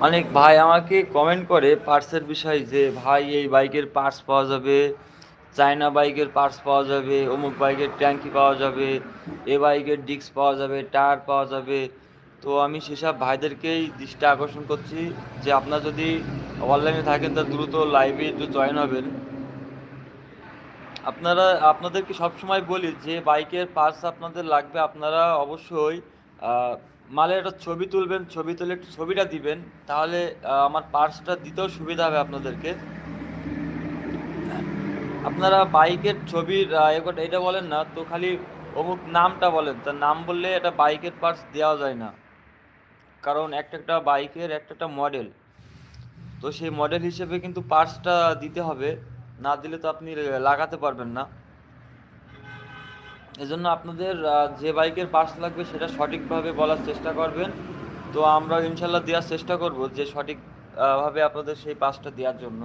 অনেক ভাই আমাকে কমেন্ট করে পার্টসের বিষয়ে যে ভাই এই বাইকের পার্টস পাওয়া যাবে, চায়না বাইকের পার্টস পাওয়া যাবে, অমুক বাইকের ট্যাঙ্কি পাওয়া যাবে, এ বাইকের ডিস্ক পাওয়া যাবে, টায়ার পাওয়া যাবে। তো আমি সেসব ভাইদেরকেই দৃষ্টি আকর্ষণ করছি যে আপনারা যদি অনলাইনে থাকেন তা দ্রুত লাইভে একটু জয়েন হবেন। আপনারা আপনাদেরকে সবসময় বলি যে বাইকের পার্টস আপনাদের লাগবে, আপনারা অবশ্যই আহ, মালের একটা ছবি তুলবেন, ছবি তুলে একটু ছবিটা দিবেন, তাহলে আমার পার্টসটা দিতেও সুবিধা হবে আপনাদেরকে। আপনারা বাইকের ছবির এটা বলেন না তো, খালি অমুক নামটা বলেন, তার নাম বললে এটা বাইকের পার্টস দেওয়া যায় না, কারণ একটা একটা বাইকের একটা একটা মডেল, তো সেই মডেল হিসেবে কিন্তু পার্টসটা দিতে হবে, না দিলে তো আপনি লাগাতে পারবেন না। এজন্য আপনাদের যে বাইকের পার্টস লাগবে সেটা সঠিকভাবে বলার চেষ্টা করবেন। তো আমরা ইনশাল্লাহ দেওয়ার চেষ্টা করব যে সঠিক ভাবে আপনাদের সেই পার্টসটা দেওয়ার জন্য।